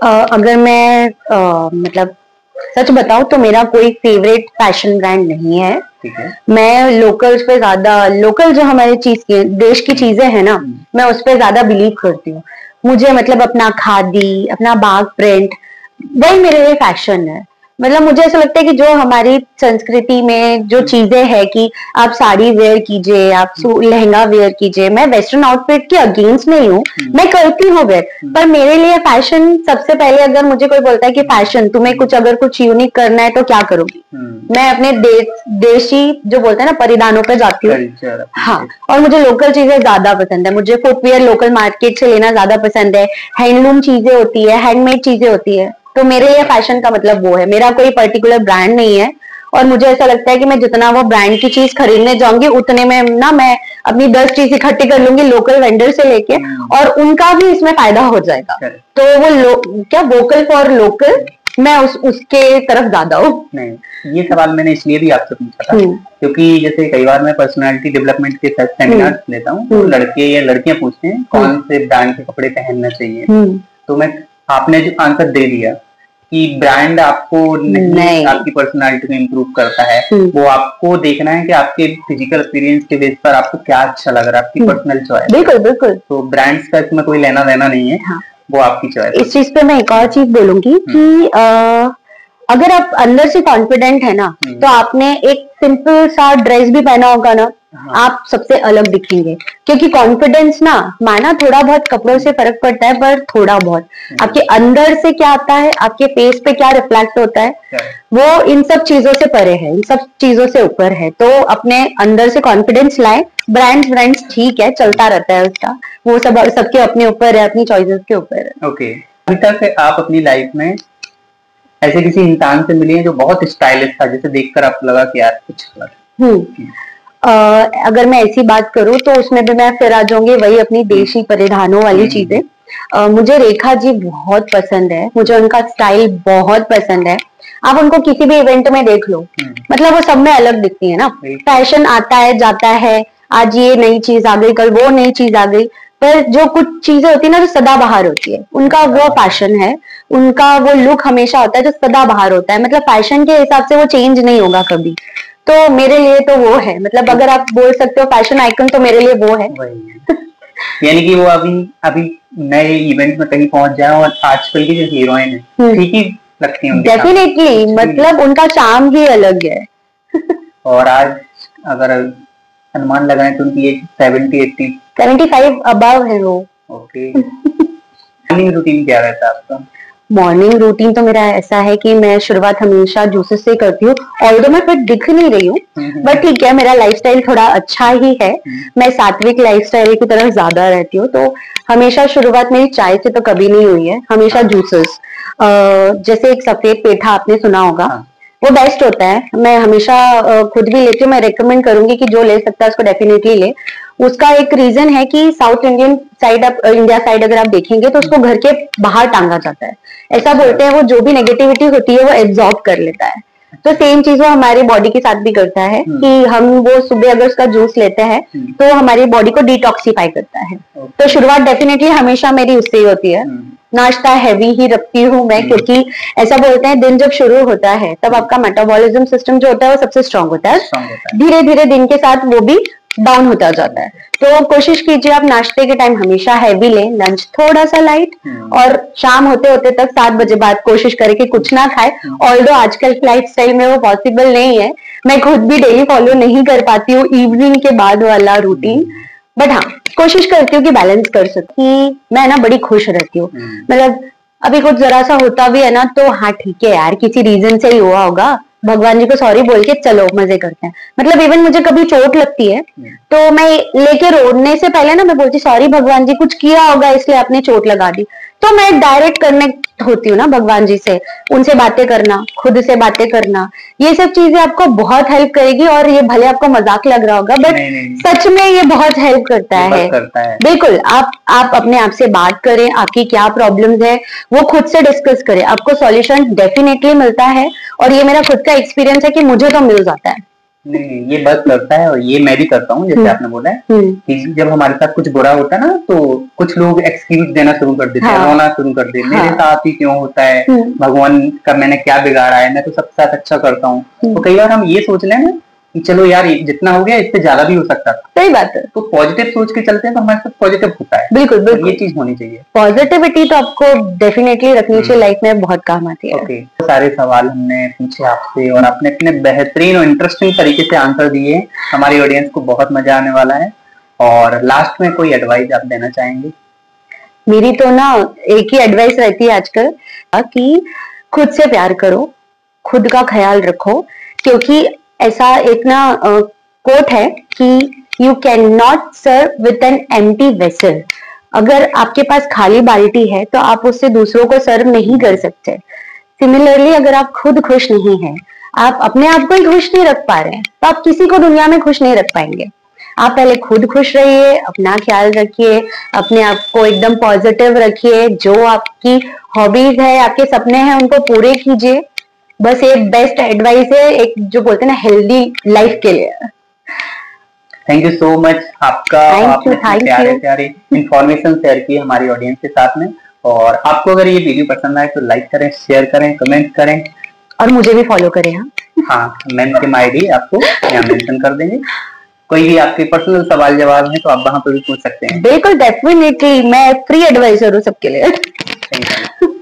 अगर मैं मतलब सच बताऊं तो मेरा कोई फेवरेट फैशन ब्रांड नहीं है। ठीक है। मैं लोकल्स पे ज्यादा, लोकल जो हमारे चीज की देश की चीजें हैं ना, मैं उस पर ज्यादा बिलीव करती हूँ। मुझे मतलब अपना खादी, अपना बाग प्रिंट, वही मेरे लिए फैशन है। मतलब मुझे ऐसा लगता है कि जो हमारी संस्कृति में जो चीजें हैं कि आप साड़ी वेयर कीजिए, आप लहंगा वेयर कीजिए, मैं वेस्टर्न आउटफिट के अगेंस्ट नहीं हूँ, मैं करती हूँ वेयर, पर मेरे लिए फैशन सबसे पहले, अगर मुझे कोई बोलता है कि फैशन तुम्हें कुछ अगर कुछ यूनिक करना है तो क्या करोगी, मैं अपने देशी जो बोलते हैं ना परिधानों पे जाती हूँ। हाँ, और मुझे लोकल चीजें ज्यादा पसंद है। मुझे फुटवेयर लोकल मार्केट से लेना ज्यादा पसंद है। हैंडलूम चीजें होती है, हैंडमेड चीजें होती है, तो मेरे लिए फैशन का मतलब वो है। मेरा कोई पर्टिकुलर ब्रांड नहीं है, और मुझे ऐसा लगता है कि मैं जितना वो ब्रांड की चीज खरीदने जाऊंगी उतने में ना मैं अपनी 10 चीज इकट्ठी कर लूंगी लोकल वेंडर से लेके, और उनका भी इसमें फायदा हो जाएगा। तो वो क्या वोकल फॉर लोकल, मैं उसके तरफ ज्यादा हूँ। नहीं, ये सवाल मैंने इसलिए भी आपसे पूछा था क्योंकि जैसे कई बार मैं पर्सनालिटी डेवलपमेंट के सेमिनार लेता हूँ, तो लड़के या लड़कियां पूछते हैं कौन से ब्रांड के कपड़े पहनना चाहिए, तो मैं, आपने जो आंसर दे दिया कि ब्रांड आपको नहीं आपकी पर्सनालिटी को इम्प्रूव करता है, वो आपको देखना है कि आपके फिजिकल अपीयरेंस के बेस पर आपको क्या अच्छा लग रहा है, आपकी पर्सनल चॉइस। बिल्कुल बिल्कुल। तो ब्रांड्स का इसमें कोई लेना देना नहीं है। हाँ। वो आपकी चॉइस। इस चीज पे मैं एक और चीज बोलूंगी कि अगर आप अंदर से कॉन्फिडेंट है ना, तो आपने एक सिंपल सा ड्रेस भी पहना होगा ना, आप सबसे अलग दिखेंगे। क्योंकि कॉन्फिडेंस ना, माना थोड़ा बहुत कपड़ों से फर्क पड़ता है, पर थोड़ा बहुत आपके अंदर से क्या आता है, आपके फेस पे क्या रिफ्लेक्ट होता है, वो इन सब चीजों से परे है, इन सब चीजों से ऊपर है। तो अपने अंदर से कॉन्फिडेंस लाए। ब्रांड्स ठीक है, चलता रहता है उसका, वो सब सबके अपने ऊपर है, अपनी चॉइसेस के ऊपर है। ओके। अभी तक आप अपनी लाइफ में ऐसे किसी इंसान से मिली हैं जो बहुत स्टाइलिश था, जिसे देखकर आपको लगा कि यार कुछ अगर मैं ऐसी बात करूं तो उसमें भी मैं फिर आ जाऊंगी वही अपनी देशी परिधानों वाली चीजें। मुझे रेखा जी बहुत पसंद है, मुझे उनका स्टाइल बहुत पसंद है। आप उनको किसी भी इवेंट में देख लो, मतलब वो सब में अलग दिखती है ना। फैशन आता है जाता है, आज ये नई चीज आ गई, कल वो नई चीज आ गई, पर जो कुछ चीजें होती है ना जो सदाबहार होती है, उनका वो फैशन है, उनका वो लुक हमेशा होता है जो सदाबहार होता है। मतलब फैशन के हिसाब से वो चेंज नहीं होगा कभी। तो मेरे लिए तो वो है, मतलब अगर आप बोल सकते हो फैशन आइकन, तो मेरे लिए वो है। यानी कि वो अभी नए इवेंट में कहीं पहुंच जाए, और आजकल की जो हीरोइन है ठीक ही लगती है। डेफिनेटली, मतलब उनका चार्म ही अलग है। और आज अगर अनुमान लगाएं तो उनकी एज 75 अबव है वो। ओके। मॉर्निंग रूटीन क्या रहता है आपका? मॉर्निंग रूटीन तो मेरा ऐसा है कि मैं शुरुआत हमेशा जूसेस से करती हूँ। ऑल्दो मैं फिर दिख नहीं रही हूँ, बट ठीक है, मेरा लाइफस्टाइल थोड़ा अच्छा ही है। मैं सात्विक लाइफस्टाइल की तरफ ज्यादा रहती हूँ, तो हमेशा शुरुआत मेरी चाय से तो कभी नहीं हुई है, हमेशा जूसेस। जैसे एक सफेद पेठा आपने सुना होगा, वो बेस्ट होता है। मैं हमेशा खुद भी लेती हूँ, मैं रेकमेंड करूंगी कि जो ले सकता है उसको डेफिनेटली ले। उसका एक रीजन है कि south Indian side, India side अगर आप देखेंगे तो उसको घर के बाहर टांगा जाता है। ऐसा बोलते हैं वो जो भी नेगेटिविटी होती है वो एब्जॉर्ब कर लेता है। तो सेम चीज वो हमारी बॉडी के साथ भी करता है कि हम वो सुबह अगर उसका जूस लेते हैं तो हमारी बॉडी को डिटॉक्सिफाई करता है। तो शुरुआत डेफिनेटली हमेशा मेरी उससे ही होती है। नाश्ता हैवी ही रखती हूँ मैं, क्योंकि ऐसा बोलते हैं दिन जब शुरू होता है तब आपका मेटाबॉलिज्म सिस्टम जो होता है वो सबसे स्ट्रांग होता है, धीरे धीरे दिन के साथ वो भी डाउन होता जाता है। तो कोशिश कीजिए आप नाश्ते के टाइम हमेशा हैवी लें, लंच थोड़ा सा लाइट, और शाम होते होते तक 7 बजे बाद कोशिश करें कि कुछ ना खाए। ऑल्दो आजकल की लाइफ स्टाइल में वो पॉसिबल नहीं है, मैं खुद भी डेली फॉलो नहीं कर पाती हूँ इवनिंग के बाद वाला रूटीन, बट हाँ कोशिश करती हूँ कि बैलेंस कर सकूं। मैं ना बड़ी खुश रहती हूँ, मतलब अभी कुछ जरा सा होता भी है ना तो हाँ ठीक है यार, किसी रीजन से ही हुआ होगा, भगवान जी को सॉरी बोल के चलो मजे करते हैं। मतलब इवन मुझे कभी चोट लगती है तो मैं लेके रोने से पहले ना मैं बोलती सॉरी भगवान जी, कुछ किया होगा इसलिए आपने चोट लगा दी। तो मैं डायरेक्ट कनेक्ट होती हूँ ना भगवान जी से, उनसे बातें करना, खुद से बातें करना, ये सब चीजें आपको बहुत हेल्प करेगी। और ये भले आपको मजाक लग रहा होगा, बट सच में ये बहुत हेल्प करता है। बिल्कुल, आप अपने आप से बात करें, आपकी क्या प्रॉब्लम्स है वो खुद से डिस्कस करें, आपको सॉल्यूशन डेफिनेटली मिलता है। और ये मेरा खुद का एक्सपीरियंस है कि मुझे तो मिल जाता है। नहीं, ये बस करता है और ये मैं भी करता हूँ, जैसे आपने बोला है कि जब हमारे साथ कुछ बुरा होता है ना, तो कुछ लोग एक्सक्यूज देना शुरू कर देते हैं, रोना शुरू कर देते हैं, मेरे साथ ही क्यों होता है, भगवान का मैंने क्या बिगाड़ा है, मैं तो सबके साथ अच्छा करता हूँ। तो कई बार हम ये सोच लें ना कि चलो यार जितना हो गया इससे ज्यादा भी हो सकता था। सही बात है। तो पॉजिटिव सोच के चलते हैं तो हमारे साथ पॉजिटिव होता है। बिल्कुल बिल्कुल, ये चीज होनी चाहिए। पॉजिटिविटी तो आपको डेफिनेटली रखनी चाहिए लाइफ में, बहुत काम आती है। ओके, सारे सवाल हमने पूछे आपसे और आपने इतने बेहतरीन और इंटरेस्टिंग तरीके से आंसर दिए, हमारी ऑडियंस को बहुत मजा आने वाला है। और लास्ट में कोई एडवाइस आप देना चाहेंगे? मेरी तो ना एक ही एडवाइस रहती है आजकल कि खुद से प्यार करो, खुद का ख्याल रखो, क्योंकि ऐसा एक ना कोट है कि you can not serve with an empty vessel. अगर आपके पास खाली बाल्टी है तो आप उससे दूसरों को सर्व नहीं कर सकते। सिमिलरली अगर आप खुद खुश नहीं हैं, आप अपने आप को ही खुश नहीं रख पा रहे हैं, तो आप किसी को दुनिया में खुश नहीं रख पाएंगे। आप पहले खुद खुश रहिए, अपना ख्याल रखिए, अपने आप को एकदम पॉजिटिव रखिए, जो आपकी हॉबीज है, आपके सपने हैं, उनको पूरे कीजिए। बस एक बेस्ट एडवाइस है, एक जो बोलते हैं ना हेल्दी लाइफ के लिए। थैंक यू सो मच आपका, आपने प्यारे इंफॉर्मेशन शेयर की हमारी ऑडियंस के साथ में। और आपको अगर ये वीडियो पसंद आए तो लाइक करें, शेयर करें, कमेंट करें और मुझे भी फॉलो करें। हाँ, मैम आईडी आपको यहाँ मेंशन कर देंगे। कोई भी आपके पर्सनल सवाल जवाब है तो आप वहां पर भी पूछ सकते हैं। बिल्कुल, डेफिनेटली मैं फ्री एडवाइजर हूँ सबके लिए। Thank you.